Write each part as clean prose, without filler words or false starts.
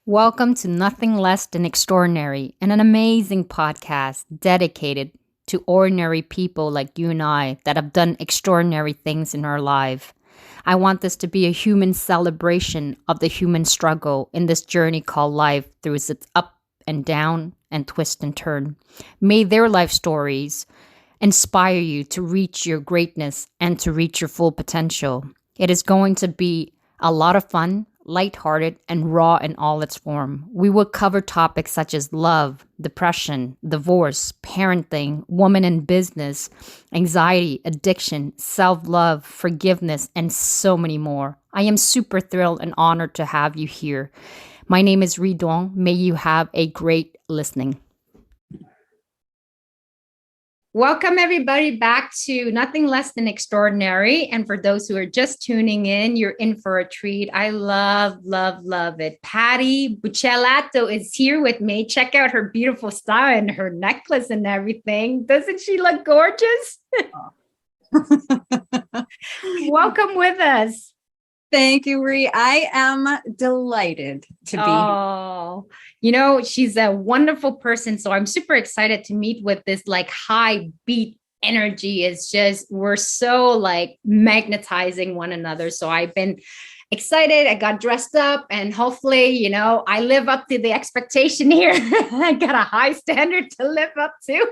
Welcome to Nothing Less Than Extraordinary, and an amazing podcast dedicated to ordinary people like you and I that have done extraordinary things in our life. I want this to be a human celebration of the human struggle in this journey called life through its up and down and twist and turn. May their life stories inspire you to reach your greatness and to reach your full potential. It is going to be a lot of fun, lighthearted, and raw in all its form. We will cover topics such as love, depression, divorce, parenting, woman in business, anxiety, addiction, self-love, forgiveness, and so many more. I am super thrilled and honored to have you here. My name is Ridon. May you have a great listening. Welcome, everybody, back to Nothing Less Than Extraordinary. And for those who are just tuning in, you're in for a treat. I love it. Patty Buccellato is here with me. Check out her beautiful style and her necklace and everything. Doesn't she look gorgeous? Welcome with us. Thank you, Ree. I am delighted to be here. She's a wonderful person. So I'm super excited to meet with this high beat energy. It's just, we're so magnetizing one another. So I've been excited. I got dressed up and hopefully, I live up to the expectation here. I got a high standard to live up to.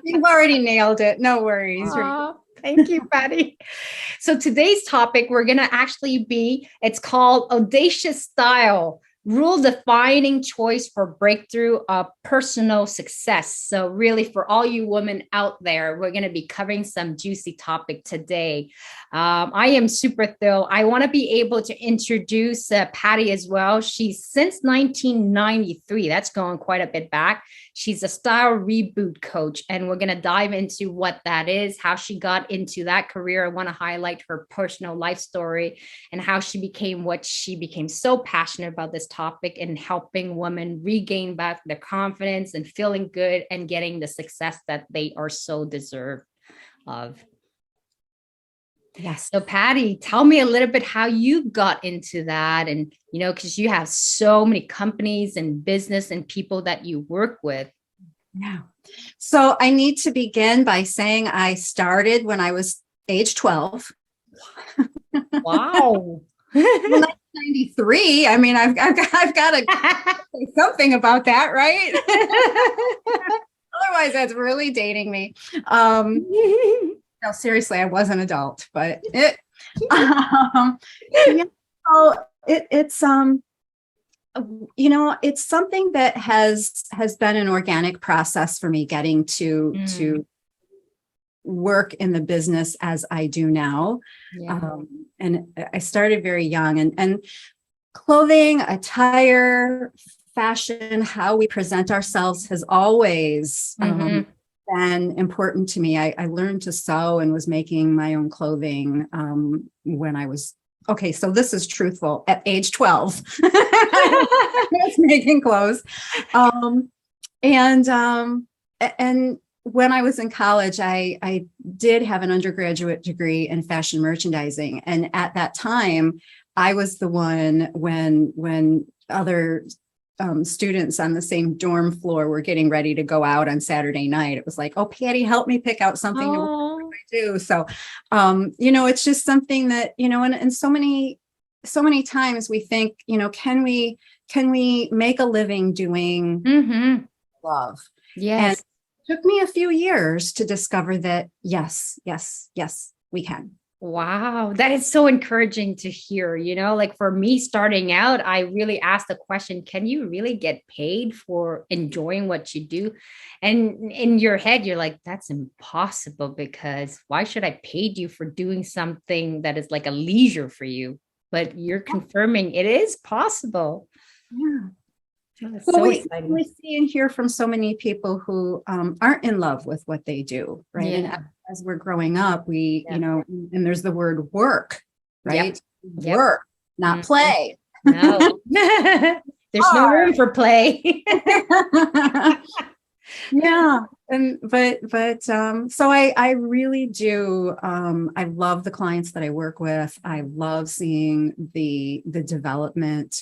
You've already nailed it. No worries. Thank you, Patty. So today's topic, it's called Audacious Style, Rule-Defying Choice for Breakthrough of Personal Success. So really for all you women out there, we're going to be covering some juicy topic today. I am super thrilled. I want to be able to introduce Patty as well. She's since 1993. That's going quite a bit back. She's a style reboot coach, and we're going to dive into what that is, how she got into that career. I want to highlight her personal life story and how she became so passionate about this topic and helping women regain back their confidence and feeling good and getting the success that they are so deserved of. Yes. So Patty, tell me a little bit how you got into that. And, because you have so many companies and business and people that you work with. Yeah. So I need to begin by saying I started when I was age 12. Wow. 1993. I mean, I've got to say something about that, right? Otherwise, that's really dating me. No, seriously, I was an adult, but it's something that has been an organic process for me getting to work in the business as I do now. Yeah. And I started very young, and clothing, attire, fashion, how we present ourselves has always been important to me. I learned to sew and was making my own clothing when I was, okay, so this is truthful, at age 12. I was making clothes. And when I was in college, I did have an undergraduate degree in fashion merchandising. And at that time, I was the one when other students on the same dorm floor were getting ready to go out on Saturday night. It was like, oh, Patty, help me pick out something to do. So, it's just something that, and so many times we think, can we make a living doing love? Yes. And it took me a few years to discover that, yes, we can. Wow, that is so encouraging to hear. For me starting out, I really asked the question, can you really get paid for enjoying what you do? And in your head, you're like, that's impossible, because why should I pay you for doing something that is like a leisure for you? But you're confirming it is possible. Yeah. So we see and hear from so many people who aren't in love with what they do, right? Yeah. And as we're growing up, we, and there's the word work, right? Yep. Work, not play. No, there's no room for play. Yeah. So I really do. I love the clients that I work with. I love seeing the development.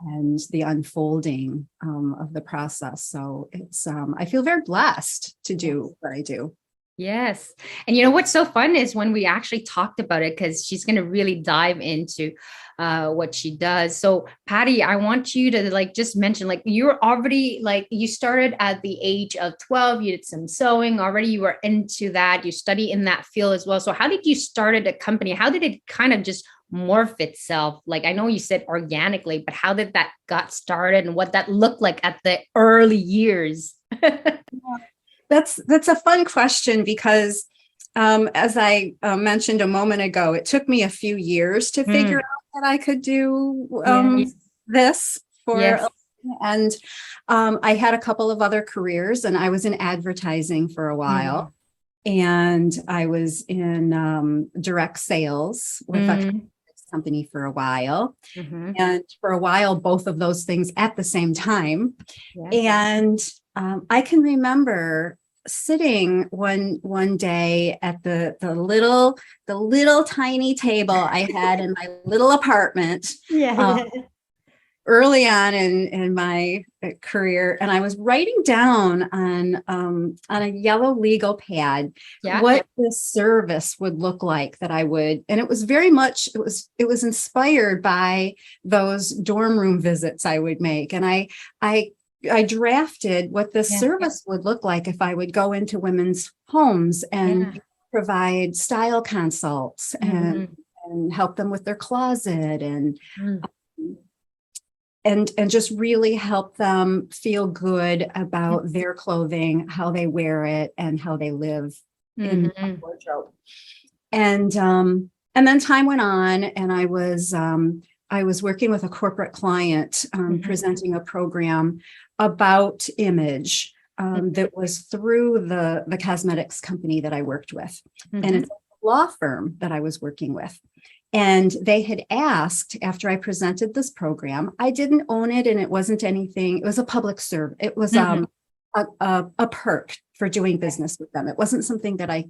and the unfolding of the process. So it's I feel very blessed to do what I do. Yes. And you know what's so fun is when we actually talked about it, because she's going to really dive into what she does. So Patty, I want you to like just mention, like you're already like you started at the age of 12, you did some sewing already, you were into that, you study in that field as well. So how did you start a company? How did it kind of just morph itself? Like I know you said organically, but how did that got started and what that looked like at the early years? That's a fun question because, as I mentioned a moment ago, it took me a few years to figure out that I could do Yes. this Yes. and I had a couple of other careers, and I was in advertising for a while, and I was in direct sales with a company for a while, and for a while, both of those things at the same time. And I can remember sitting one day at the little tiny table I had in my little apartment early on in my career, and I was writing down on a yellow legal pad what this service would look like that I would, and it was very much it was inspired by those dorm room visits I would make, and I drafted what this service would look like if I would go into women's homes and provide style consults and help them with their closet and just really help them feel good about their clothing, how they wear it, and how they live in the wardrobe. And then time went on, and I was working with a corporate client, presenting a program about image that was through the cosmetics company that I worked with. And it's a law firm that I was working with. And they had asked, after I presented this program, I didn't own it, and it wasn't anything, it was a public service. It was a perk for doing business with them. It wasn't something that I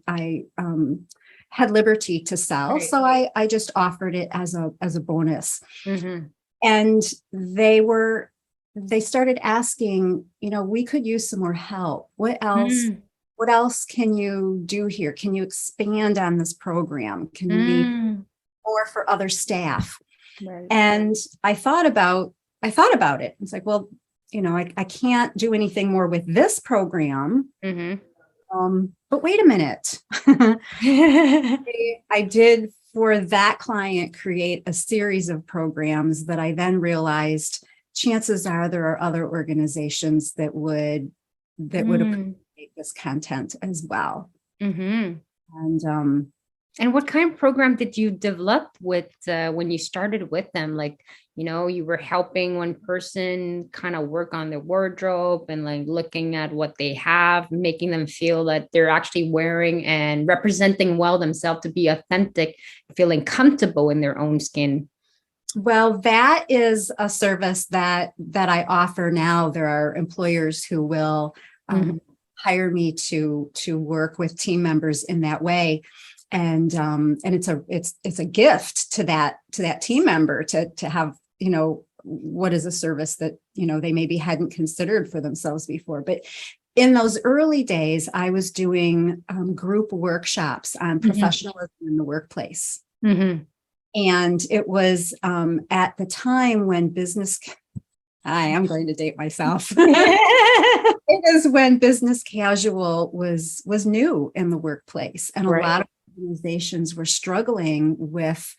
had liberty to sell. So I just offered it as a bonus. And they started asking, we could use some more help. What else can you do here? Can you expand on this program? Can you be more for other staff? And I thought about it. It's like, well, I can't do anything more with this program. But wait a minute. I did, for that client, create a series of programs that I then realized chances are there are other organizations that would appreciate this content as well. And what kind of program did you develop with when you started with them? Like, you were helping one person kind of work on their wardrobe and like looking at what they have, making them feel that they're actually wearing and representing well themselves, to be authentic, feeling comfortable in their own skin. Well, that is a service that I offer now. There are employers who will hire me to work with team members in that way. And it's a gift to that team member to have, what is a service that, they maybe hadn't considered for themselves before. But in those early days, I was doing group workshops on professionalism in the workplace. And it was at the time when I'm going to date myself. It is when business casual was new in the workplace, and a lot of organizations were struggling with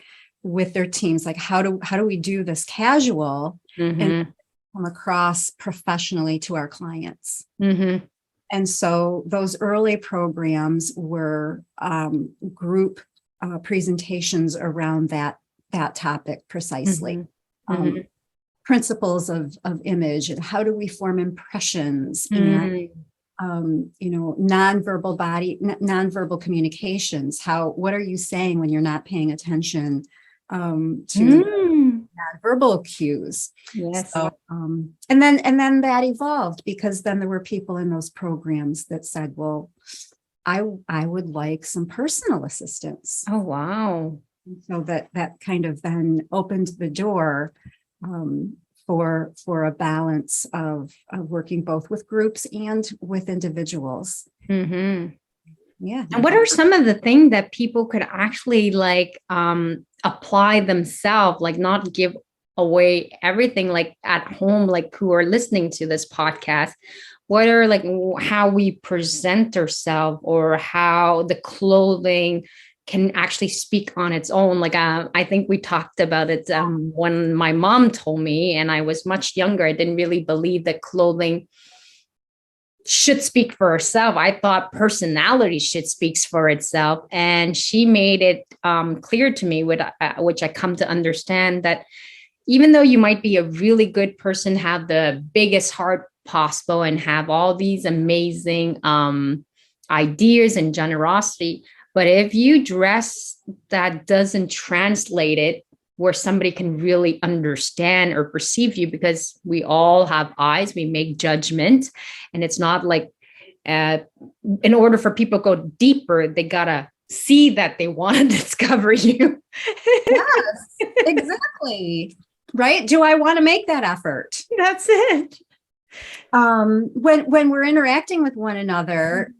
their teams, like how do we do this casual and come across professionally to our clients. And so those early programs were group presentations around that topic precisely. Principles of image, and how do we form impressions, and nonverbal communications. What are you saying when you're not paying attention to nonverbal cues? So, and then that evolved, because then there were people in those programs that said, well, I would like some personal assistance. Oh, wow. So that kind of then opened the door for a balance of working both with groups and with individuals. Mm-hmm. Yeah. And what are some of the things that people could actually like apply themselves, like not give away everything, like at home, like who are listening to this podcast? What are like how we present ourselves, or how the clothing can actually speak on its own? Like I think we talked about it when my mom told me, and I was much younger. I didn't really believe that clothing should speak for herself. I thought personality should speaks for itself. And she made it clear to me, which I come to understand, that even though you might be a really good person, have the biggest heart possible, and have all these amazing ideas and generosity, but if you dress that doesn't translate it where somebody can really understand or perceive you, because we all have eyes, we make judgment, and it's not like in order for people to go deeper, they gotta see that they want to discover you. Yes, exactly. Right? Do I want to make that effort? That's it. When we're interacting with one another,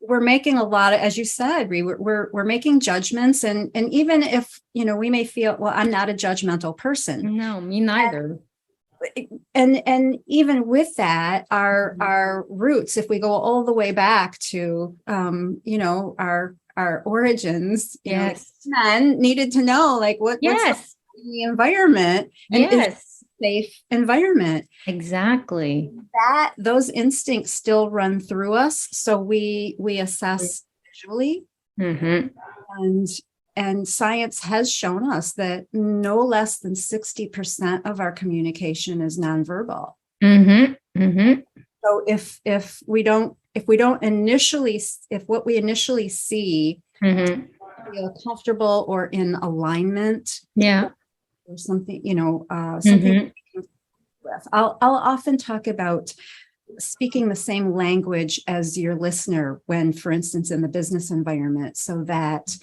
we're making a lot of, as you said, we're making judgments, and even if we may feel, well, I'm not a judgmental person. No, me neither. And even with that, our roots, if we go all the way back to our origins, Yes. men needed to know like what's Yes. the environment, and is Yes. safe environment. Exactly. That those instincts still run through us, so we assess visually, Mm-hmm. and science has shown us that no less than 60% of our communication is nonverbal. Mm-hmm. Mm-hmm. So if what we initially see Mm-hmm. feel comfortable or in alignment, Yeah. or something, Mm-hmm. with. I'll often talk about speaking the same language as your listener when, for instance, in the business environment, so that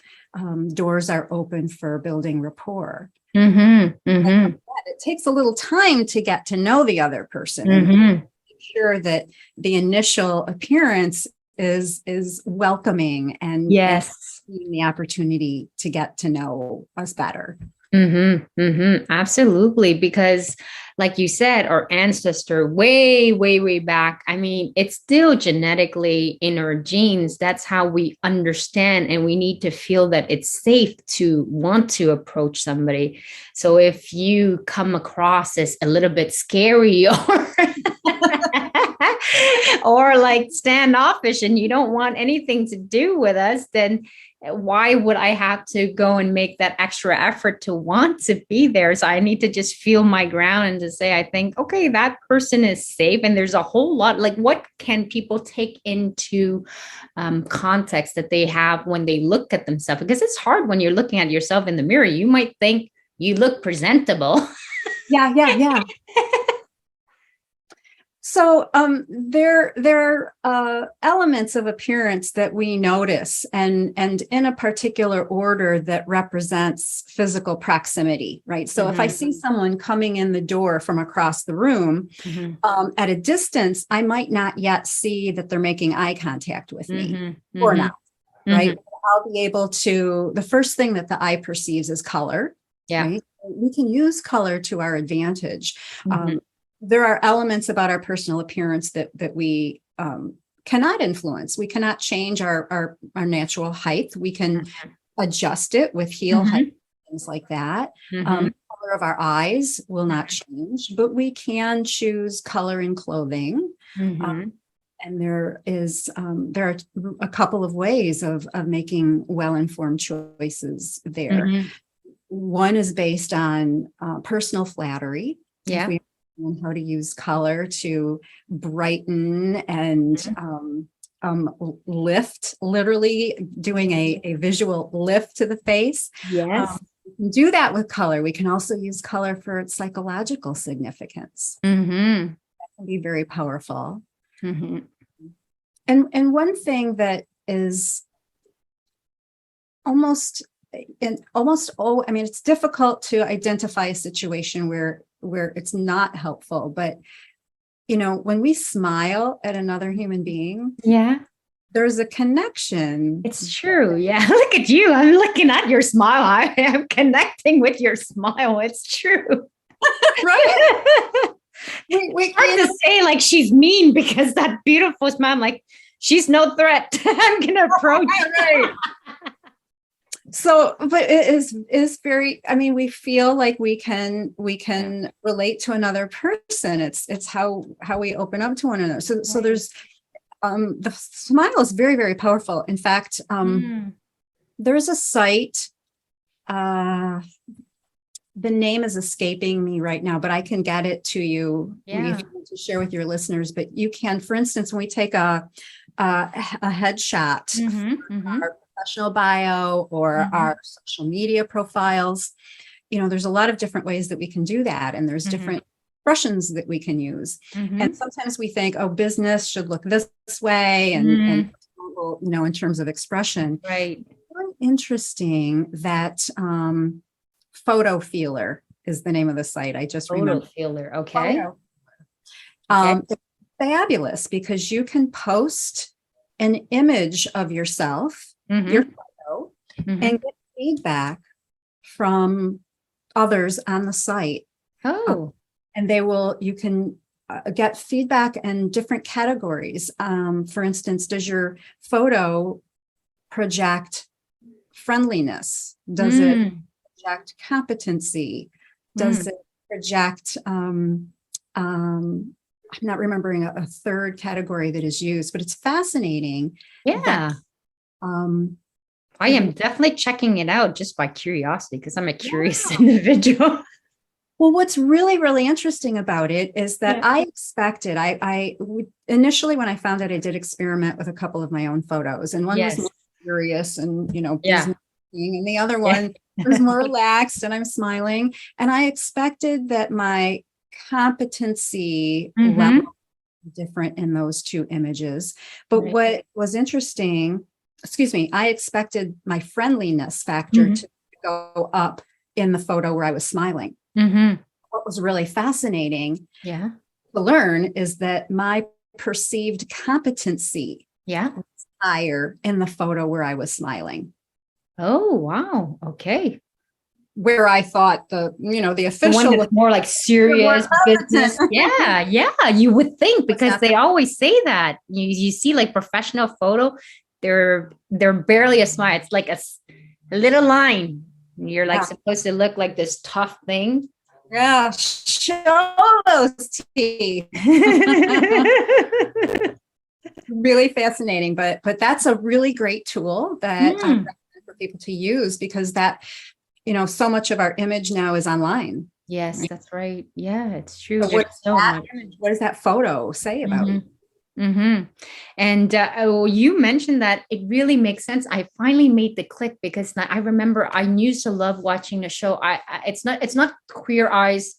doors are open for building rapport. Mm-hmm. Mm-hmm. It takes a little time to get to know the other person, and Mm-hmm. make sure that the initial appearance is welcoming, and Yes. the opportunity to get to know us better. Mm-hmm. Mm-hmm. Absolutely. Because like you said, our ancestor way, way, way back, I mean, it's still genetically in our genes. That's how we understand, and we need to feel that it's safe to want to approach somebody. So if you come across as a little bit scary or like standoffish, and you don't want anything to do with us, then why would I have to go and make that extra effort to want to be there? So I need to just feel my ground and to say, I think, okay, that person is safe. And there's a whole lot, like what can people take into context that they have when they look at themselves? Because it's hard when you're looking at yourself in the mirror. You might think you look presentable. Yeah. So there are elements of appearance that we notice, and in a particular order that represents physical proximity, right? So if I see someone coming in the door from across the room, at a distance, I might not yet see that they're making eye contact with me or not, right? I'll be able to, the first thing that the eye perceives is color, right? We can use color to our advantage. There are elements about our personal appearance that we cannot influence. We cannot change our natural height. We can adjust it with heel height, things like that. Color of our eyes will not change, but we can choose color in clothing. And there are a couple of ways of making well-informed choices there. One is based on personal flattery. Yeah. And how to use color to brighten and lift, literally doing a visual lift to the face. Yes. We can do that with color. We can also use color for its psychological significance. That can be very powerful. And one thing that is it's difficult to identify a situation where where it's not helpful. But, when we smile at another human being, Yeah. there's a connection. It's true. Yeah. Look at you. I'm looking at your smile. I am connecting with your smile. It's true. Right? we Hard to say like she's mean because that beautiful smile. I'm like, she's no threat. I'm gonna approach. Right. So, but it is very, we feel like we can relate to another person. It's how we open up to one another. So there's the smile is very, very powerful. In fact, there's a site, the name is escaping me right now, but I can get it to you if you want to share with your listeners. But you can, for instance, when we take a headshot, our professional bio or our social media profiles, there's a lot of different ways that we can do that. And there's different expressions that we can use. And sometimes we think, business should look this way. And in terms of expression, right. Very interesting that, Photo Feeler is the name of the site. I just remember. Photo Feeler. Okay. It's fabulous because you can post an image of yourself, your photo, and get feedback from others on the site. Oh. And you can get feedback in different categories. For instance, does your photo project friendliness? Does it project competency? Does it project, I'm not remembering a third category that is used, but it's fascinating. Yeah. I am definitely checking it out just by curiosity because I'm a curious individual. Well, what's really, really interesting about it is that I expected, initially when I found out, I did experiment with a couple of my own photos, and one was more serious and, business, and the other one was more relaxed and I'm smiling. And I expected that my competency level was different in those two images. But what was interesting, I expected my friendliness factor to go up in the photo where I was smiling. What was really fascinating to learn is that my perceived competency was higher in the photo where I was smiling. Oh, wow. Okay. Where I thought the official one was more like serious business. Yeah. You would think because they always say that. You see like professional photo, they're barely a smile. It's like a little line. You're like supposed to look like this tough thing. Yeah. Show those teeth. Really fascinating. But that's a really great tool that I recommend for people to use because that, so much of our image now is online. Yes, that's right. Yeah, it's true. So what does that photo say about you? And you mentioned that it really makes sense. I finally made the click because I remember I used to love watching a show. It's not Queer Eyes.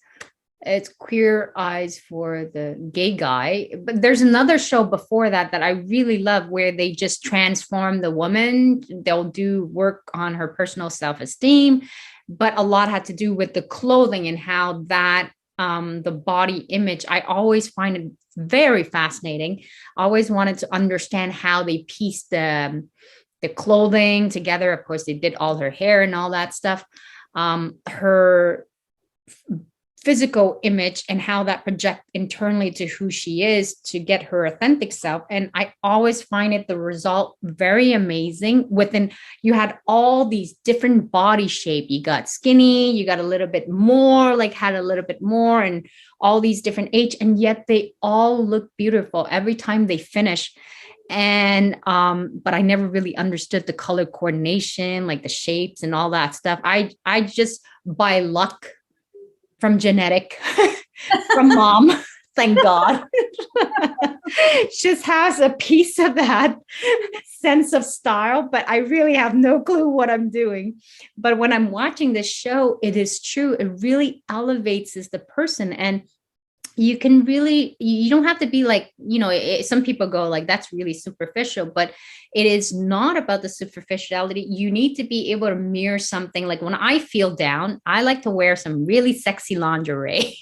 It's Queer Eyes for the Gay Guy. But there's another show before that I really love where they just transform the woman. They'll do work on her personal self-esteem, but a lot had to do with the clothing and how that the body image. I always find it very fascinating. I always wanted to understand how they pieced the clothing together. Of course, they did all her hair and all that stuff. Her physical image and how that projects internally to who she is to get her authentic self. And I always find the result very amazing. You had all these different body shape. You got skinny, you got a little bit more, had a little bit more, and all these different age, and yet they all look beautiful every time they finish. And but I never really understood the color coordination, like the shapes and all that stuff. I just by luck from genetic, from mom, thank God, just has a piece of that sense of style, but I really have no clue what I'm doing. But when I'm watching this show, it is true. It really elevates as the person. And you can really, you don't have to be some people go like, that's really superficial, but it is not about the superficiality. You need to be able to mirror something. Like when I feel down, I like to wear some really sexy lingerie.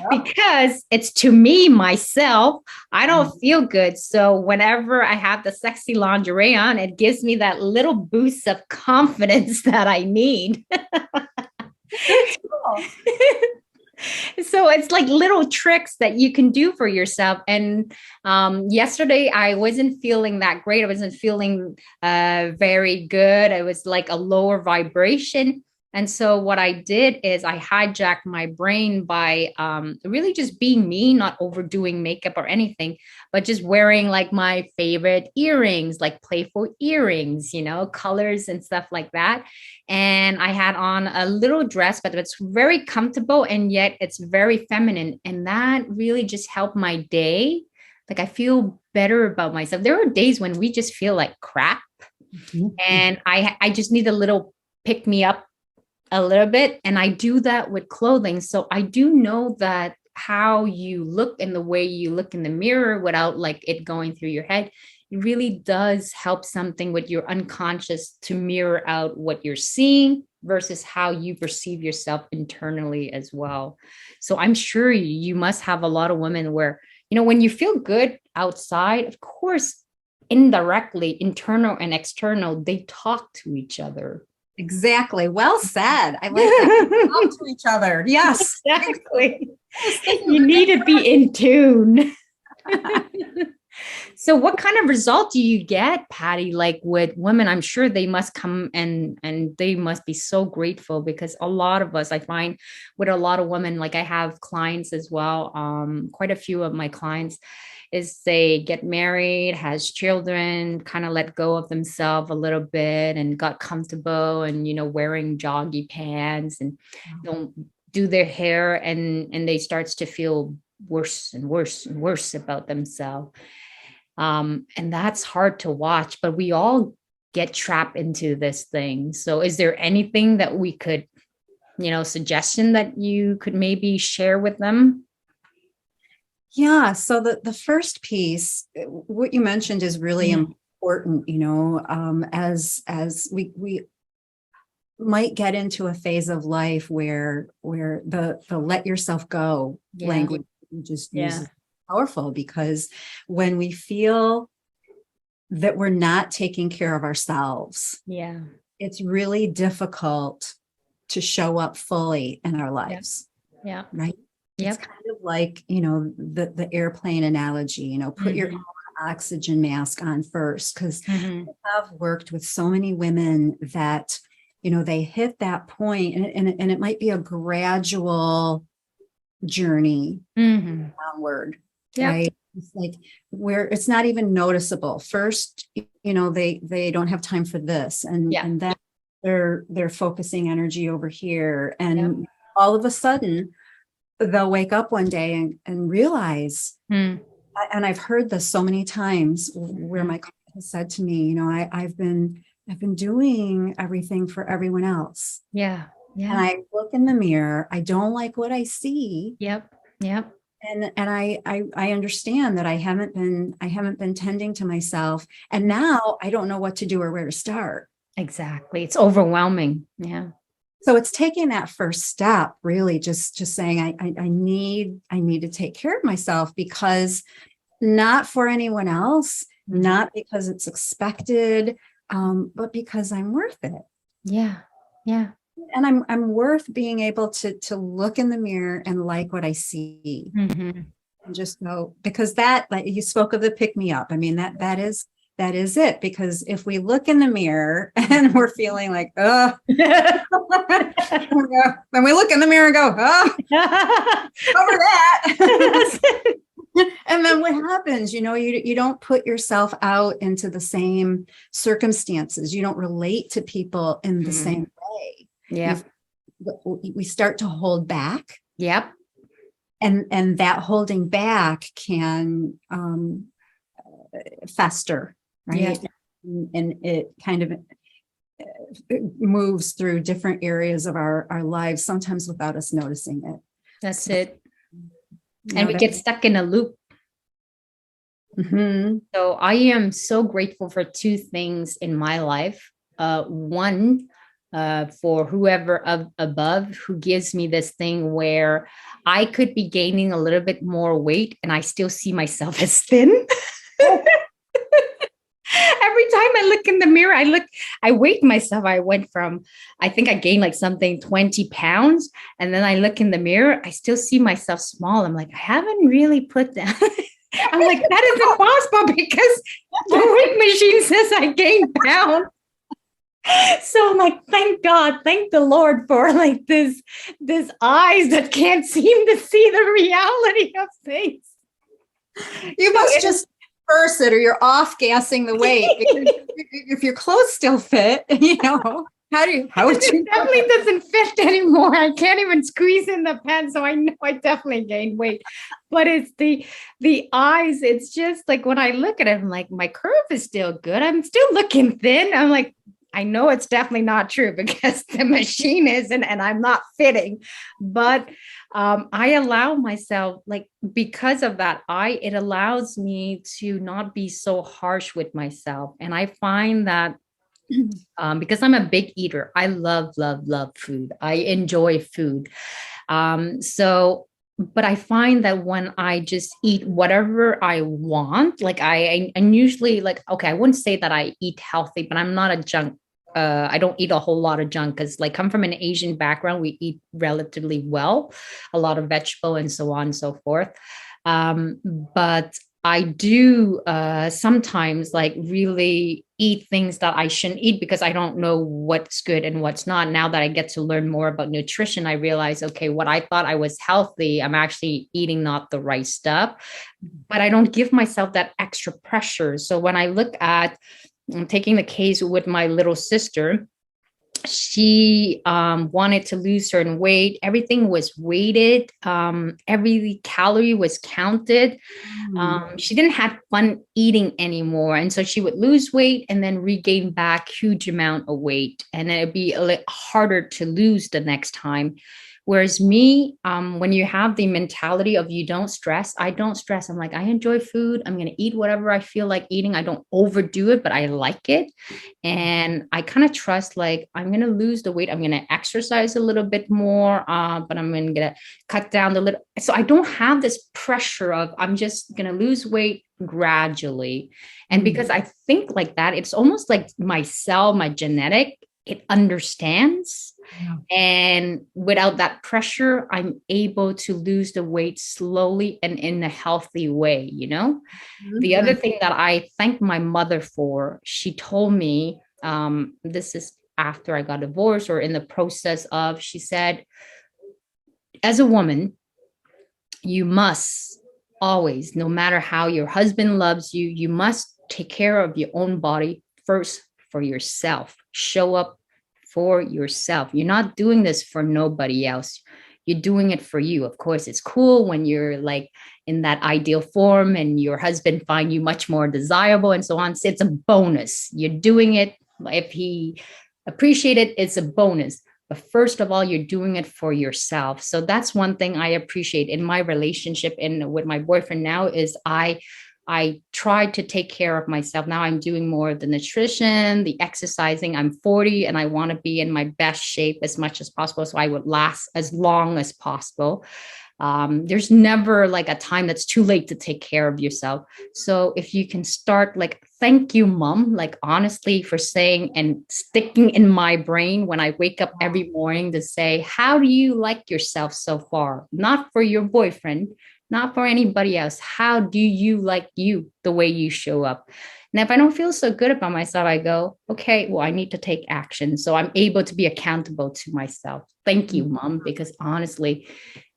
Because it's to me, myself, I don't feel good. So whenever I have the sexy lingerie on, it gives me that little boost of confidence that I need. Cool. So it's like little tricks that you can do for yourself. And yesterday I wasn't feeling that great. I wasn't feeling very good. I was like a lower vibration. And so what I did is I hijacked my brain by really just being me, not overdoing makeup or anything, but just wearing like my favorite earrings, like playful earrings, colors and stuff like that. And I had on a little dress, but it's very comfortable and yet it's very feminine. And that really just helped my day. Like I feel better about myself. There are days when we just feel like crap. And I just need a little pick me up a little bit. And I do that with clothing. So I do know that how you look and the way you look in the mirror without like it going through your head, it really does help something with your unconscious to mirror out what you're seeing versus how you perceive yourself internally as well. So I'm sure you must have a lot of women where, when you feel good outside, of course, indirectly, internal and external, they talk to each other. Exactly. Well said. I like that. Talk to each other. Yes. Exactly. You need to be in tune. So what kind of result do you get, Patty, like with women? I'm sure they must come and they must be so grateful because a lot of us, I find with a lot of women, like I have clients as well. Quite a few of my clients is they get married, has children, kind of let go of themselves a little bit and got comfortable and, wearing joggy pants and don't do their hair and they starts to feel worse and worse and worse about themselves. And that's hard to watch, but we all get trapped into this thing. So is there anything that we could, suggestion that you could maybe share with them? Yeah. So the first piece, what you mentioned is really important, as we might get into a phase of life where the let yourself go language you just use is powerful, because when we feel that we're not taking care of ourselves, it's really difficult to show up fully in our lives. Right. It's kind of like, the airplane analogy, put your oxygen mask on first, because I have worked with so many women that, they hit that point and it might be a gradual journey downward, right? It's like where it's not even noticeable. First, they don't have time for this. And then they're focusing energy over here. And all of a sudden, they'll wake up one day and realize, and I've heard this so many times where my client has said to me, I've been doing everything for everyone else. And I look in the mirror, I don't like what I see. And I understand that I haven't been tending to myself. And now I don't know what to do or where to start. Exactly. It's overwhelming. So it's taking that first step, really just saying, I need to take care of myself, because not for anyone else, not because it's expected, but because I'm worth it. And I'm worth being able to look in the mirror and like what I see, and just know, because that, like you spoke of the pick me up. I mean, that is it. Because if we look in the mirror and we're feeling like, oh, then we look in the mirror and go, oh, over that. And then what happens, you don't put yourself out into the same circumstances. You don't relate to people in the same way. We start to hold back. And that holding back can fester, right? And it kind of moves through different areas of our lives, sometimes without us noticing it. That's it. And we get stuck in a loop. So I am so grateful for two things in my life. One, for whoever above who gives me this thing where I could be gaining a little bit more weight and I still see myself as thin. Every time I look in the mirror, I weigh myself. I went from, I think I gained like something 20 pounds. And then I look in the mirror, I still see myself small. I'm like, I haven't really put that. I'm like, that is impossible because the weight machine says I gained pounds. So I'm like, thank God, thank the Lord for like this eyes that can't seem to see the reality of things. You must just reverse it, or you're off gassing the weight. If your clothes still fit, how would you? It definitely doesn't fit anymore. I can't even squeeze in the pants, so I know I definitely gained weight. But it's the eyes. It's just like when I look at it, I'm like, my curve is still good. I'm still looking thin. I'm like, I know it's definitely not true because the machine isn't, and I'm not fitting. But I allow myself, like, because of that it allows me to not be so harsh with myself. And I find that because I'm a big eater, I love, love, love food. I enjoy food. But I find that when I just eat whatever I want, like I'm usually like, okay, I wouldn't say that I eat healthy, but I'm not a junk. I don't eat a whole lot of junk because, like, come from an Asian background. We eat relatively well, a lot of vegetable and so on and so forth. But I do sometimes like really eat things that I shouldn't eat because I don't know what's good and what's not. Now that I get to learn more about nutrition, I realize, okay, what I thought I was healthy, I'm actually eating not the right stuff, but I don't give myself that extra pressure. So when I look at, I'm taking the case with my little sister, she wanted to lose certain weight. Everything was weighted. Every calorie was counted. She didn't have fun eating anymore. And so she would lose weight and then regain back huge amount of weight. And then it'd be a little harder to lose the next time. Whereas me, when you have the mentality of you don't stress, I don't stress. I'm like, I enjoy food. I'm going to eat whatever I feel like eating. I don't overdo it, but I like it. And I kind of trust, like, I'm going to lose the weight. I'm going to exercise a little bit more, but I'm going to cut down the little. So I don't have this pressure of I'm just going to lose weight gradually. And because I think like that, it's almost like my cell, my genetic, it understands. Yeah. And without that pressure, I'm able to lose the weight slowly and in a healthy way, The other thing that I thank my mother for, she told me, this is after I got divorced or in the process of, she said, as a woman, you must always, no matter how your husband loves you, you must take care of your own body first for yourself. Show up for yourself. You're not doing this for nobody else. You're doing it for you. Of course, it's cool when you're like in that ideal form and your husband find you much more desirable and so on. So it's a bonus. You're doing it. If he appreciate it, it's a bonus. But first of all, you're doing it for yourself. So that's one thing I appreciate in my relationship and with my boyfriend now is I tried to take care of myself. Now I'm doing more of the nutrition, the exercising. I'm 40 and I want to be in my best shape as much as possible. So I would last as long as possible. There's never like a time that's too late to take care of yourself. So if you can start, like, thank you, mom, like honestly for saying and sticking in my brain when I wake up every morning to say, how do you like yourself so far? Not for your boyfriend, not for anybody else. How do you like you, the way you show up? And if I don't feel so good about myself, I go, okay, well, I need to take action. So I'm able to be accountable to myself. Thank you, mom, because honestly,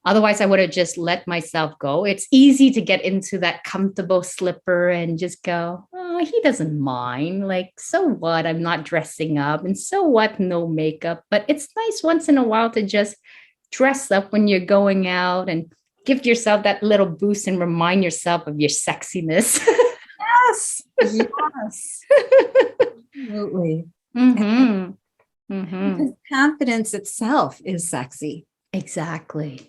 otherwise I would have just let myself go. It's easy to get into that comfortable slipper and just go, oh, he doesn't mind. Like, so what? I'm not dressing up. And so what? No makeup. But it's nice once in a while to just dress up when you're going out and give yourself that little boost and remind yourself of your sexiness. Yes. Yes. Absolutely. Mm-hmm. Because confidence itself is sexy. Exactly.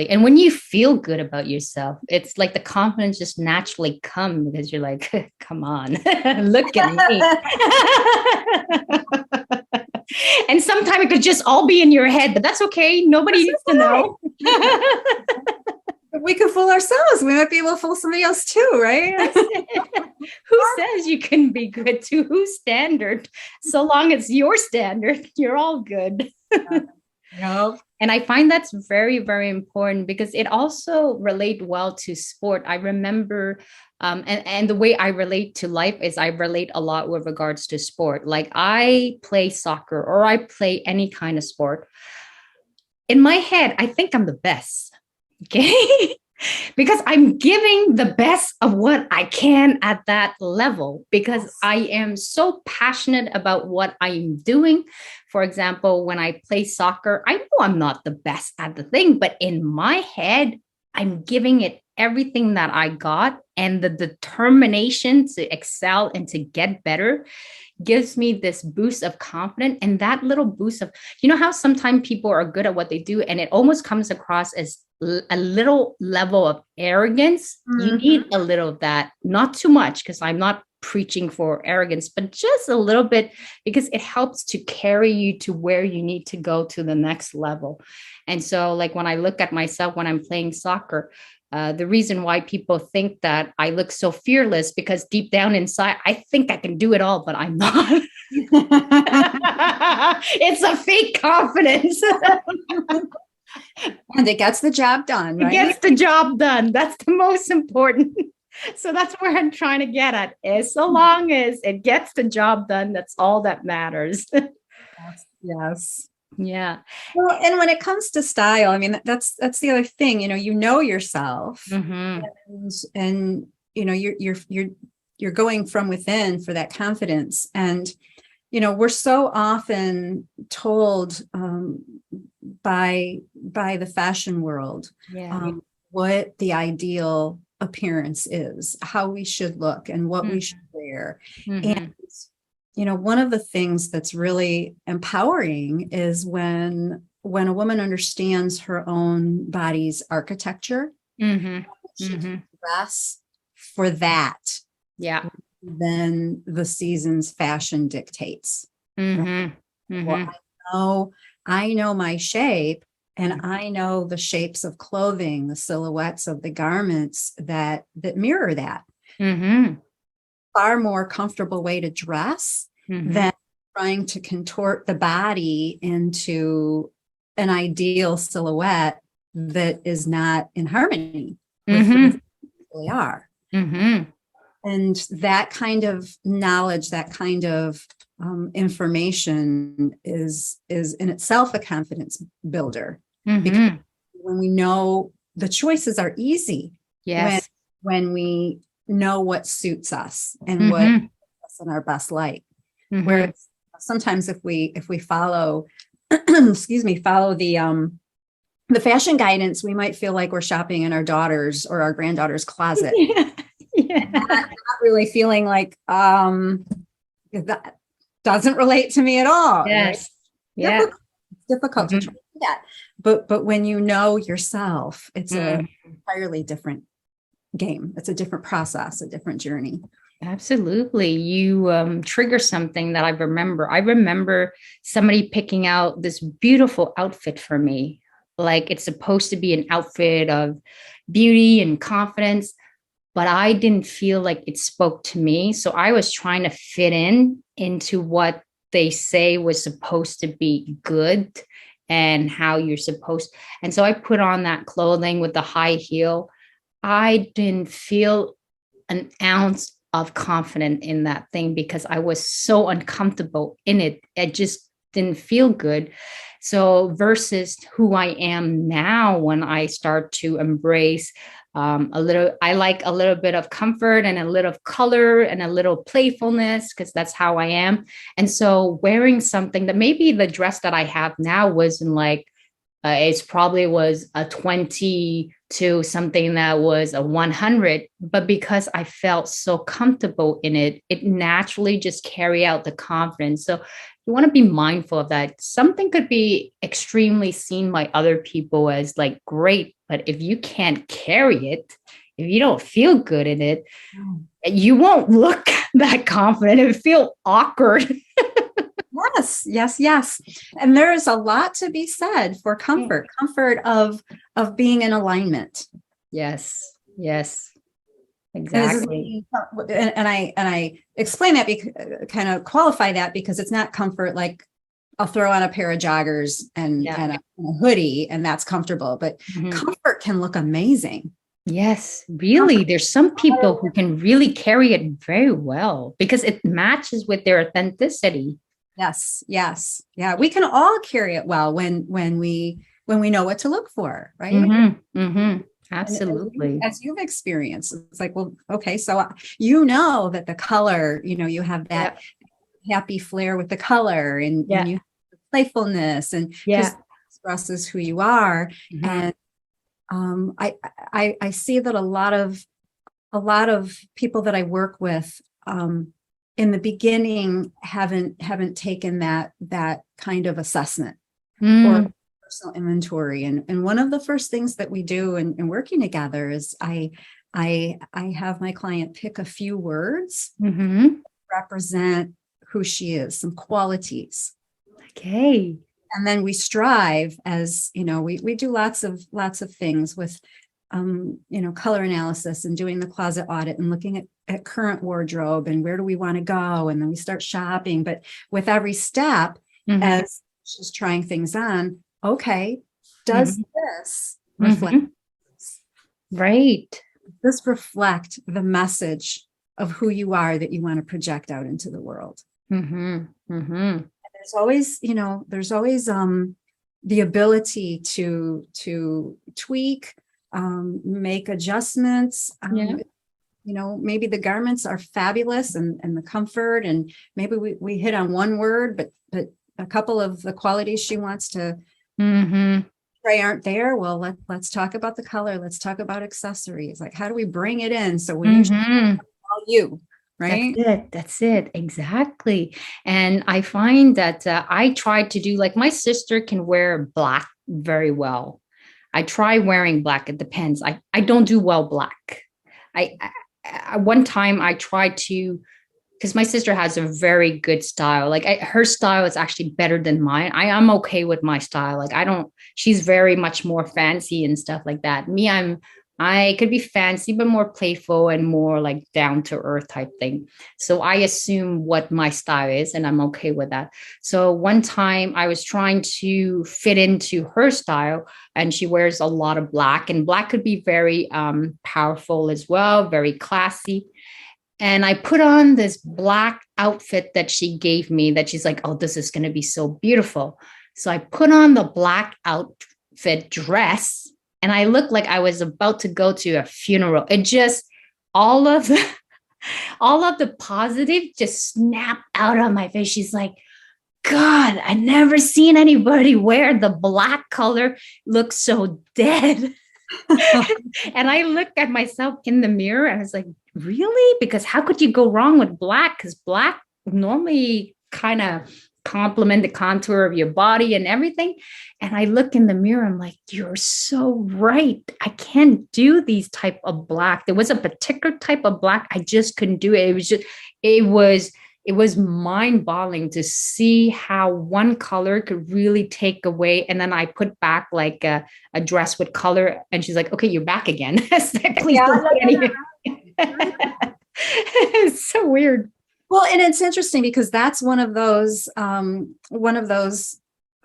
And when you feel good about yourself, it's like the confidence just naturally comes because you're like, come on, look at me. And sometimes it could just all be in your head, but that's okay. Nobody needs to know. We could fool ourselves. We might be able to fool somebody else too, right? Who says you can be good to whose standard? So long as your standard, you're all good. Yep. And I find that's very, very important because it also relate well to sport. I remember, and the way I relate to life is I relate a lot with regards to sport. Like I play soccer or I play any kind of sport. In my head, I think I'm the best. Okay. Because I'm giving the best of what I can at that level because I am so passionate about what I'm doing. For example, when I play soccer, I know I'm not the best at the thing, but in my head, I'm giving it everything that I got, and the determination to excel and to get better gives me this boost of confidence. And that little boost of, you know, how sometimes people are good at what they do and it almost comes across as a little level of arrogance. You need a little of that, not too much, because I'm not preaching for arrogance, but just a little bit, because it helps to carry you to where you need to go to the next level. And so like when I look at myself when I'm playing soccer, the reason why people think that I look so fearless, because deep down inside, I think I can do it all, but I'm not. It's a fake confidence. And it gets the job done, right? It gets the job done. That's the most important. So that's where I'm trying to get at. Is so long as it gets the job done, that's all that matters. Yes. Yeah. Well, and when it comes to style, I mean, that's the other thing, you know yourself, and you're going from within for that confidence. And, we're so often told, by the fashion world, what the ideal appearance is, how we should look and what we should wear. And one of the things that's really empowering is when a woman understands her own body's architecture, she can dress for that. Yeah. Then the season's fashion dictates. Right? Well, I know my shape, and I know the shapes of clothing, the silhouettes of the garments that mirror that. Far more comfortable way to dress than trying to contort the body into an ideal silhouette that is not in harmony with who we really are. And that kind of knowledge, that kind of information is in itself a confidence builder. Because when we know the choices are easy, when we know what suits us and what puts us in our best light. Whereas sometimes if we follow, follow the fashion guidance, we might feel like we're shopping in our daughter's or our granddaughter's closet. Not really feeling like that doesn't relate to me at all. Yes. Right? Difficult to try to do that. But when you know yourself, it's an entirely different game. It's a different process, a different journey. Absolutely. You trigger something that I remember. I remember somebody picking out this beautiful outfit for me. Like it's supposed to be an outfit of beauty and confidence, but I didn't feel like it spoke to me. So I was trying to fit into what they say was supposed to be good and how you're supposed. And so I put on that clothing with the high heel. I didn't feel an ounce of confidence in that thing because I was so uncomfortable in it. It just didn't feel good. So versus who I am now, when I start to embrace I like a little bit of comfort and a little color and a little playfulness, because that's how I am. And so wearing something that maybe the dress that I have now wasn't like, it's probably was a 20 to something that was a 100, but because I felt so comfortable in it, it naturally just carry out the confidence. So you want to be mindful of that. Something could be extremely seen by other people as like great, but if you can't carry it, if you don't feel good in it, you won't look that confident. It will feel awkward. Yes, yes, yes. And there is a lot to be said for comfort of being in alignment. Yes. Yes. And this is Exactly. and I explain that kind of qualify that because it's not comfort like I'll throw on a pair of joggers and Yeah. a hoodie and that's comfortable, but Mhm. comfort can look amazing. Yes, really. Comfort. There's some people who can really carry it very well because it matches with their authenticity. Yes, yes. Yeah, we can all carry it well when we know what to look for, right? Mm-hmm. Mm-hmm. And Absolutely. as you've experienced, it's like, well, okay, so you know that the color, you have that Yeah. happy flair with the color and Yeah. you have the playfulness and because Yeah. that expresses who you are. Mhm. And I see that a lot of people that I work with in the beginning haven't taken that kind of assessment or Mm. personal inventory. And one of the first things that we do in working together is I have my client pick a few words Mhm. represent who she is, some qualities. Okay. And then we strive as, we do lots of things with color analysis and doing the closet audit and looking at current wardrobe and where do we want to go. And then we start shopping. But with every step, Mhm. as she's trying things on, okay, does Mhm. this reflect Mhm. Right. the message of who you are that you want to project out into the world? Mhm. Mhm. There's always the ability to tweak, make adjustments. Yeah. Maybe the garments are fabulous and the comfort, and maybe we hit on one word, but a couple of the qualities she wants to Mhm. try aren't there. Well, let's talk about the color. Let's talk about accessories. Like, how do we bring it in so when you show Mhm. you, That's right? it. That's it. Exactly. And I find that I try to do like my sister can wear black very well. I try wearing black. It depends. I don't do well black. One time I tried to because my sister has a very good style. Like her style is actually better than mine. I am okay with my style. Like I don't. She's very much more fancy and stuff like that. I could be fancy, but more playful and more like down to earth type thing. So I assume what my style is, and I'm okay with that. So one time I was trying to fit into her style, and she wears a lot of black, and black could be very powerful as well, very classy. And I put on this black outfit that she gave me that she's like, oh, this is going to be so beautiful. So I put on the black outfit dress and I looked like I was about to go to a funeral. It just, all of the, all of the positive just snapped out on my face. She's like, God, I never seen anybody wear the black color look so dead. And I looked at myself in the mirror and I was like, really? Because how could you go wrong with black? Because black normally kind of complement the contour of your body and everything. And I look in the mirror, I'm like, you're so right. I can't do these type of black. There was a particular type of black. I just couldn't do it. It was mind-boggling to see how one color could really take away. And then I put back like a dress with color, and she's like, "Okay, you're back again." Like, please Yeah, don't put any. yeah. It's so weird. Well, and it's interesting because that's one of those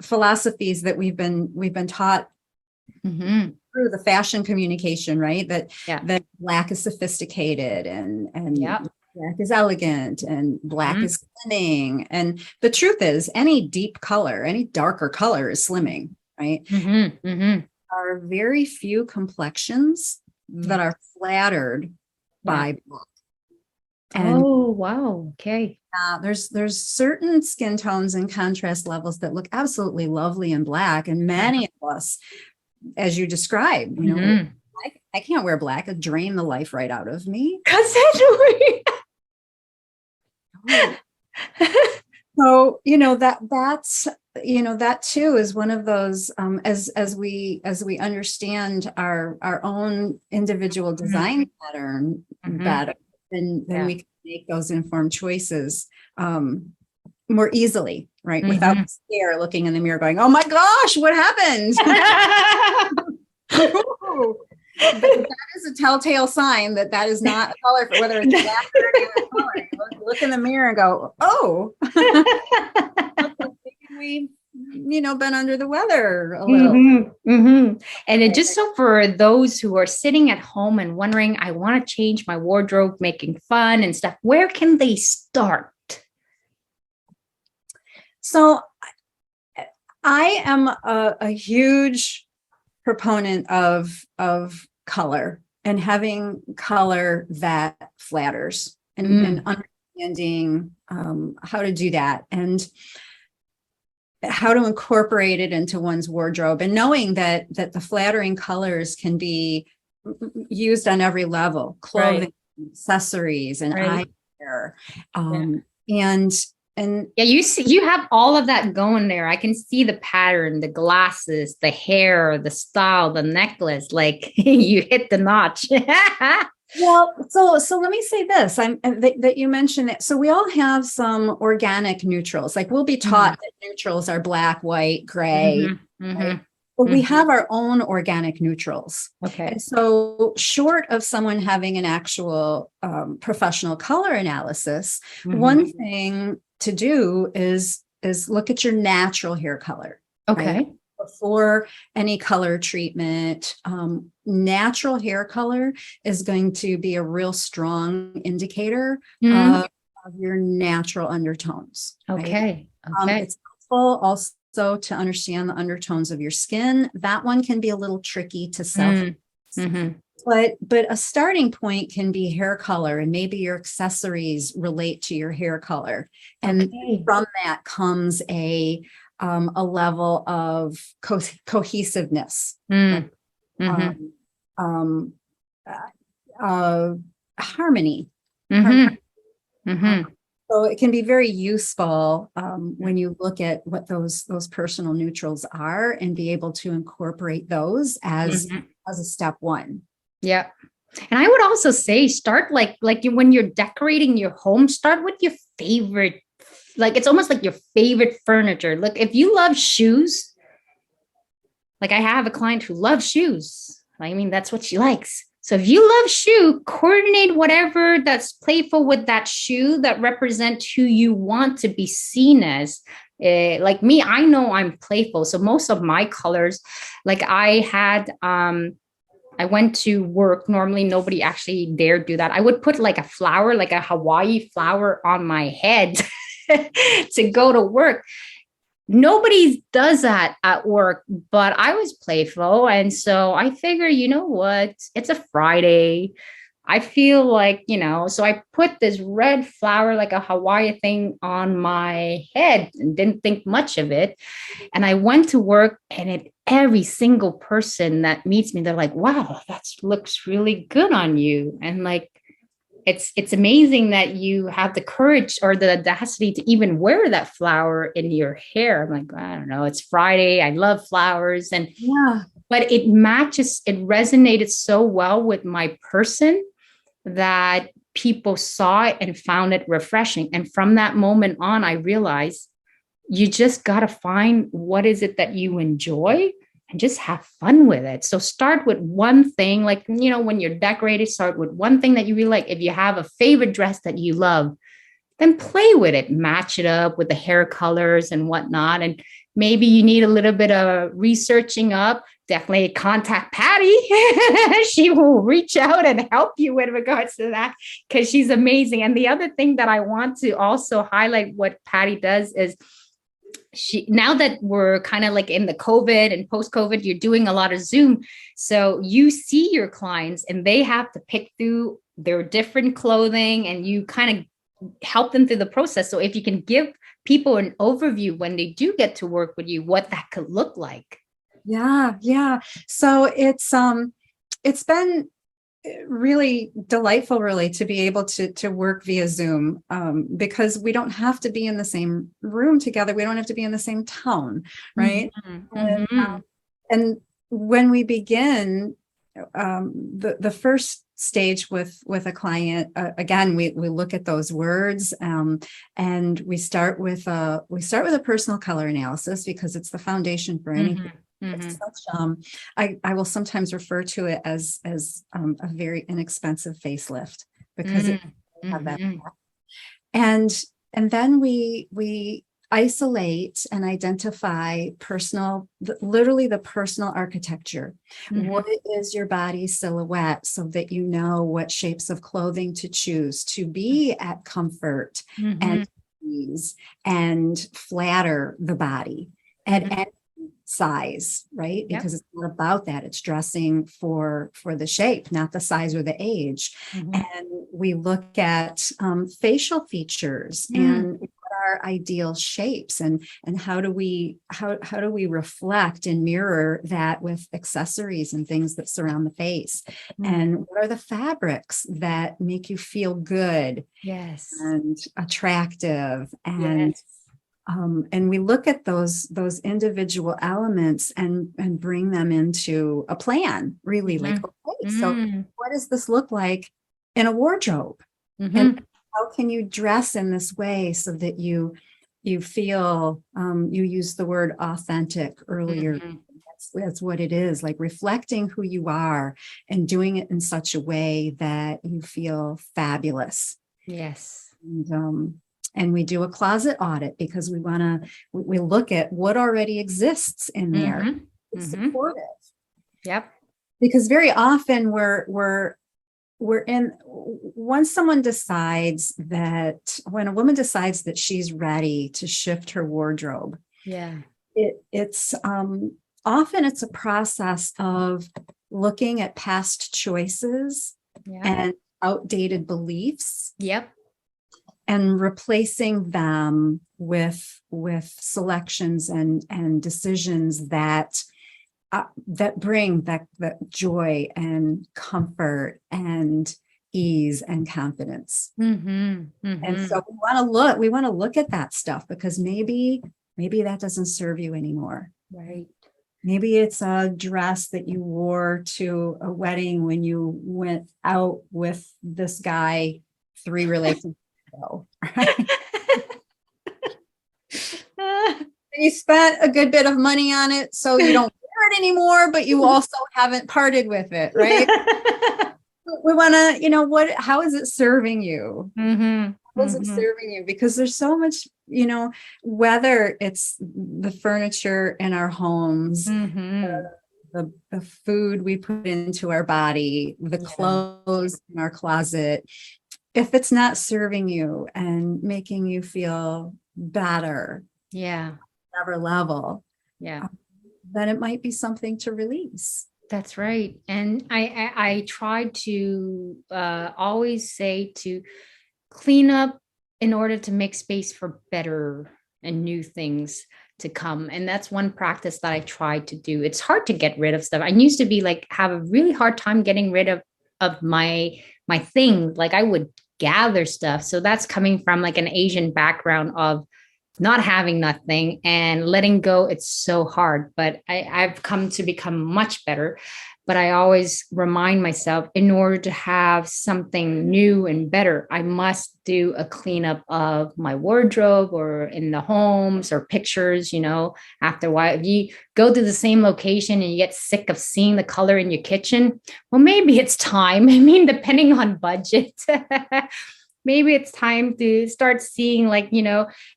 philosophies that we've been taught Mm-hmm. through the fashion communication, right? Yeah. That black is sophisticated and Yeah. black is elegant and black Mm-hmm. is slimming. And the truth is, any deep color, any darker color is slimming, right? Mm-hmm. Mm-hmm. There are very few complexions Yeah. that are flattered Yeah. by black. And Oh, wow. Okay. there's certain skin tones and contrast levels that look absolutely lovely in black, and many of us, as you described, Mm-hmm. I can't wear black; it drain the life right out of me. Consensually. Oh. So that too is one of those as we understand our own individual design pattern Mm-hmm. better, then Yeah. we can make those informed choices. more easily, right? Without scare, looking in the mirror going, oh my gosh, what happened? But that is a telltale sign that that is not a color, for whether it's black or any other color. Look in the mirror and go, oh, we've, been under the weather a little. And it just, so for those who are sitting at home and wondering, I want to change my wardrobe, making fun and stuff, where can they start? So I am a huge proponent of color and having color that flatters and understanding how to do that and how to incorporate it into one's wardrobe, and knowing that the flattering colors can be used on every level: clothing, accessories, and eye care. And yeah, you have all of that going there. I can see the pattern, the glasses, the hair, the style, the necklace. Like you hit the notch. Well, so let me say this. That you mentioned it. So we all have some organic neutrals. Like we'll be taught that neutrals are black, white, gray. Right? But we have our own organic neutrals. Okay. And so short of someone having an actual professional color analysis, one thing to do is look at your natural hair color. Okay. Right? Before any color treatment, natural hair color is going to be a real strong indicator of your natural undertones. Okay. Right? Okay. It's helpful also to understand the undertones of your skin. That one can be a little tricky to self. But a starting point can be hair color, and maybe your accessories relate to your hair color. And from that comes a level of cohesiveness, harmony. So it can be very useful when you look at what those personal neutrals are, and be able to incorporate those as a step one. Yeah. And I would also say start like when you're decorating your home, start with your favorite. Like it's almost like your favorite furniture. Look, if you love shoes, like I have a client who loves shoes. I mean, that's what she likes. So if you love shoe, coordinate whatever that's playful with that shoe that represent who you want to be seen as. Like me, I know I'm playful. So most of my colors, like I went to work. Normally, nobody actually dared do that. I would put like a flower, like a Hawaii flower on my head to go to work. Nobody does that at work, but I was playful. And so I figure, you know what? It's a Friday. I feel like, so I put this red flower, like a Hawaii thing on my head and didn't think much of it. And I went to work, and every single person that meets me, they're like, wow, that looks really good on you. And like, it's amazing that you have the courage or the audacity to even wear that flower in your hair. I'm like, I don't know, it's Friday. I love flowers. But it resonated so well with my person that people saw it and found it refreshing. And from that moment on, I realized you just got to find what is it that you enjoy and just have fun with it. So start with one thing, like, when you're decorated, start with one thing that you really like. If you have a favorite dress that you love, then play with it, match it up with the hair colors and whatnot. And maybe you need a little bit of researching up. Definitely contact Patty. She will reach out and help you with regards to that, because she's amazing. And the other thing that I want to also highlight what Patty does is now that we're kind of like in the COVID and post-COVID, you're doing a lot of Zoom. So you see your clients and they have to pick through their different clothing, and you kind of help them through the process. So if you can give people an overview when they do get to work with you, what that could look like. Yeah. So it's been really delightful, really, to be able to work via Zoom, because we don't have to be in the same room together. We don't have to be in the same town, right? And when we begin the first stage with a client, again, we look at those words, and we start with a personal color analysis because it's the foundation for anything. It's such, I will sometimes refer to it as a very inexpensive facelift because it have that. And then we isolate and identify literally the personal architecture. What is your body silhouette, so that you know what shapes of clothing to choose to be at comfort and ease and flatter the body at any size, right? Because it's not about that. It's dressing for the shape, not the size or the age. And we look at facial features and what are ideal shapes, and how do we reflect and mirror that with accessories and things that surround the face, and what are the fabrics that make you feel good and attractive, and we look at those individual elements and bring them into a plan, really. Like, okay, so what does this look like in a wardrobe? And how can you dress in this way so that you feel, you used the word authentic earlier. That's what it is, like reflecting who you are and doing it in such a way that you feel fabulous. And we do a closet audit because we look at what already exists in there. It's supportive. Because very often we're in, when a woman decides that she's ready to shift her wardrobe, it's often it's a process of looking at past choices and outdated beliefs. And replacing them with selections and decisions that bring that joy and comfort and ease and confidence. And so we want to look at that stuff, because maybe that doesn't serve you anymore. Maybe it's a dress that you wore to a wedding when you went out with this guy 3 relationships ago. You spent a good bit of money on it, so you don't wear it anymore, but you also haven't parted with it, right? We want to, how is it serving you? How is it serving you? Because there's so much, whether it's the furniture in our homes, the food we put into our body, the clothes in our closet, if it's not serving you and making you feel better, whatever level, then it might be something to release. That's right. And I try to always say to clean up in order to make space for better and new things to come. And that's one practice that I try to do. It's hard to get rid of stuff. I used to be have a really hard time getting rid of my thing. Like I would gather stuff. So that's coming from like an Asian background of not having nothing and letting go. It's so hard, but I've come to become much better. But I always remind myself, in order to have something new and better, I must do a cleanup of my wardrobe or in the homes or pictures. After a while, if you go to the same location and you get sick of seeing the color in your kitchen, well, maybe it's time. I mean, depending on budget, maybe it's time to start seeing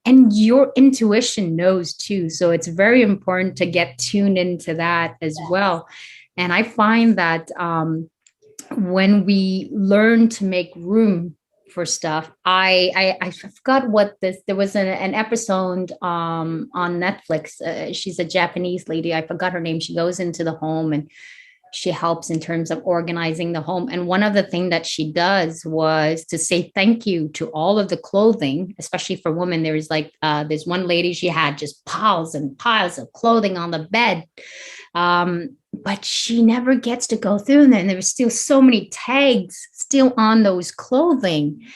and your intuition knows too. So it's very important to get tuned into that as well. And I find that when we learn to make room for stuff, I forgot what there was an episode on Netflix. She's a Japanese lady. I forgot her name. She goes into the home and she helps in terms of organizing the home. And one of the things that she does was to say thank you to all of the clothing, especially for women. There's there's one lady, she had just piles and piles of clothing on the bed. But she never gets to go through them. And there was still so many tags still on those clothing.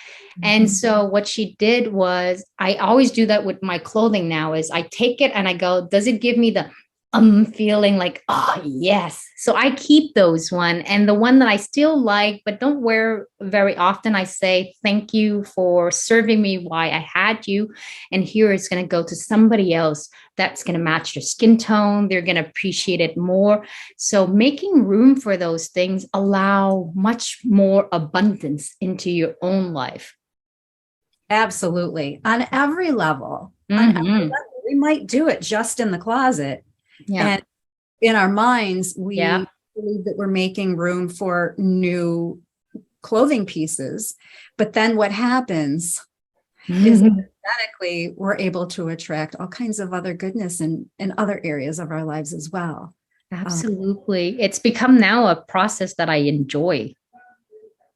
And so what she did was, I always do that with my clothing now, is I take it and I go, does it give me the I'm feeling like, oh, yes. So I keep those one. And the one that I still like, but don't wear very often, I say, thank you for serving me while I had you. And here it's going to go to somebody else that's going to match their skin tone. They're going to appreciate it more. So making room for those things allow much more abundance into your own life. Absolutely. On every level. On every Mm-hmm. level. We might do it just in the closet. Yeah. And in our minds, Yeah. we believe that we're making room for new clothing pieces. But then what happens is energetically we're able to attract all kinds of other goodness in other areas of our lives as well. Absolutely. It's become now a process that I enjoy.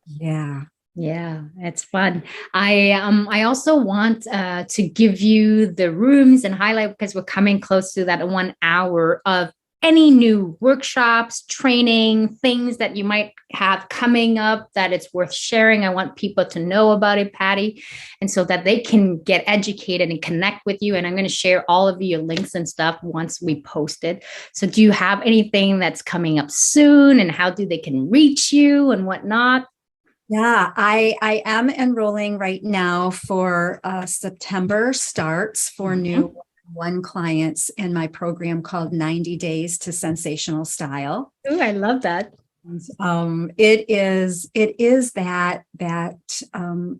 Yeah. Yeah, it's fun. I also want to give you the rooms and highlight because we're coming close to that 1 hour of any new workshops, training, things that you might have coming up that it's worth sharing. I want people to know about it, Patty, and so that they can get educated and connect with you. And I'm going to share all of your links and stuff once we post it. So do you have anything that's coming up soon and how do they can reach you and whatnot? Yeah, I am enrolling right now for September starts for new one clients in my program called 90 Days to Sensational Style. Ooh, I love that. It is that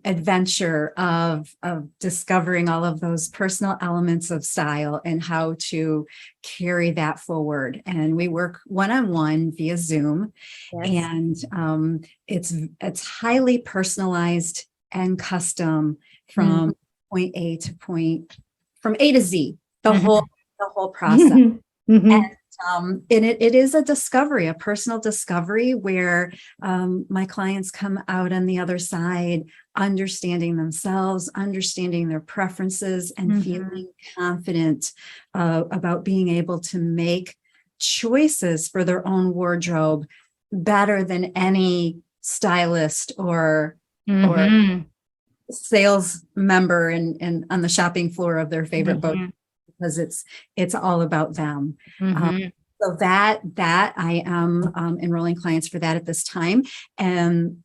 adventure of discovering all of those personal elements of style and how to carry that forward. And we work one-on-one via Zoom, Yes. and it's highly personalized and custom from point A to point, from A to Z, the whole process. Mm-hmm. And it is a discovery, a personal discovery where my clients come out on the other side, understanding themselves, understanding their preferences, and feeling confident about being able to make choices for their own wardrobe better than any stylist or sales member on the shopping floor of their favorite book, because it's all about them. So that I am enrolling clients for that at this time. And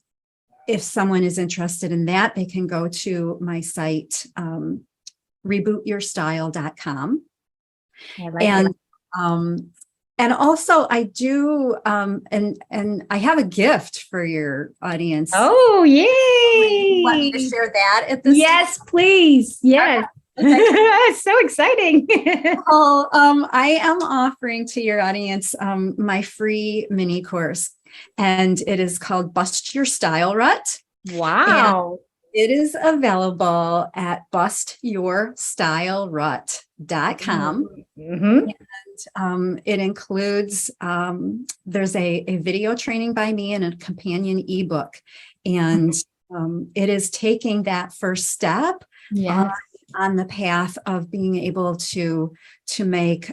if someone is interested in that, they can go to my site, rebootyourstyle.com. I like And it. and also I do and I have a gift for your audience. Oh, Want me to yay. share that at this time? Yes, please. Yes. Okay. It's so exciting. Well, I am offering to your audience my free mini course, and it is called Bust Your Style Rut. And Wow. it is available at bustyourstylrut.com. Mm-hmm. It includes, there's a video training by me and a companion ebook. And it is taking that first step Yes. on the path of being able to make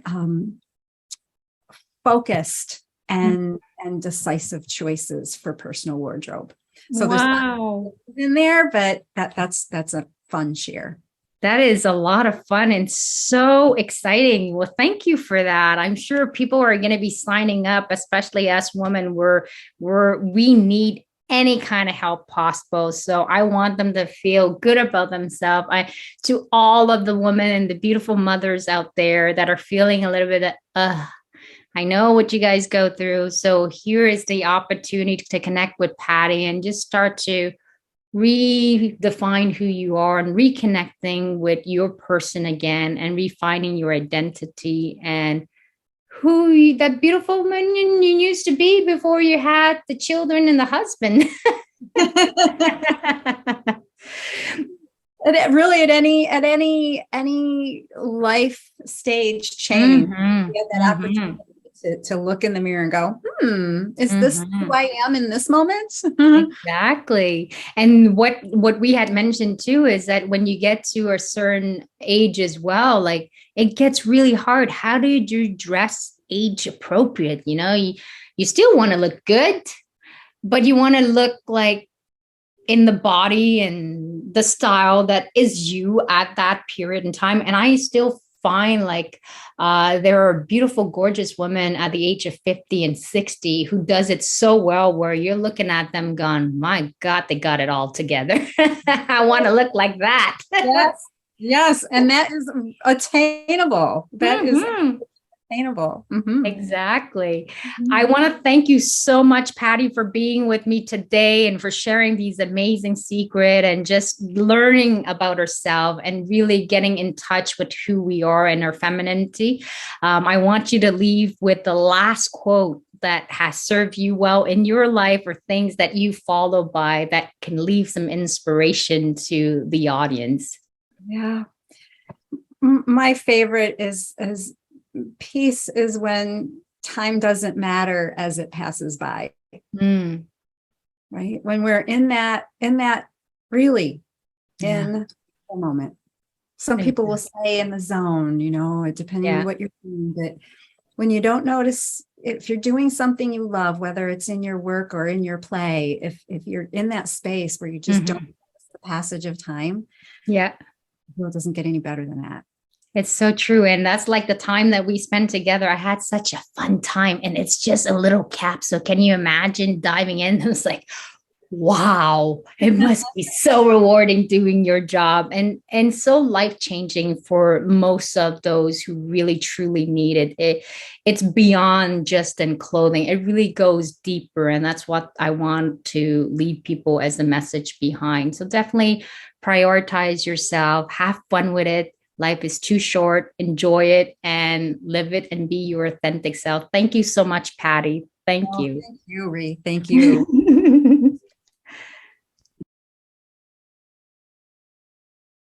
focused and decisive choices for personal wardrobe. So there's Wow. in there, but that's a fun share. That is a lot of fun and so exciting. Well, thank you for that. I'm sure people are going to be signing up, especially us women. We need any kind of help possible. So I want them to feel good about themselves. To all of the women and the beautiful mothers out there that are feeling a little bit of, I know what you guys go through. So here is the opportunity to connect with Patty and just start to redefine who you are and reconnecting with your person again and refining your identity and that beautiful woman you used to be before you had the children and the husband. Really, at any life stage change, you have that opportunity to look in the mirror and go, is this who I am in this moment? Exactly. And what we had mentioned too is that when you get to a certain age as well, like it gets really hard. How do you dress age appropriate? You still want to look good, but you want to look like in the body and the style that is you at that period in time. And I still find like there are beautiful, gorgeous women at the age of 50 and 60 who does it so well where you're looking at them going, my God, they got it all together. I want to look like that. Yes. Yes. And that is attainable. That is Mhm. attainable. Exactly. I Mhm. want to thank you so much, Patty, for being with me today and for sharing these amazing secrets and just learning about ourselves and really getting in touch with who we are and our femininity. I want you to leave with the last quote that has served you well in your life or things that you follow by that can leave some inspiration to the audience. Yeah. My favorite is peace is when time doesn't matter as it passes by, Mm, right? When we're in that really yeah. in the moment. Some people will say in the zone, depending on Yeah. what you're doing, but when you don't notice, if you're doing something you love, whether it's in your work or in your play, if you're in that space where you just don't Mhm. notice the passage of time, Yeah. it doesn't get any better than that. It's so true. And that's like the time that we spent together. I had such a fun time. And it's just a little capsule. Can you imagine diving in? It was like, wow, it must be so rewarding doing your job and so life-changing for most of those who really truly need it. It's beyond just in clothing. It really goes deeper. And that's what I want to leave people as the message behind. So definitely prioritize yourself, have fun with it. Life is too short. Enjoy it and live it and be your authentic self. Thank you so much, Patty. Thank Oh, you. thank you, Ree. Thank you.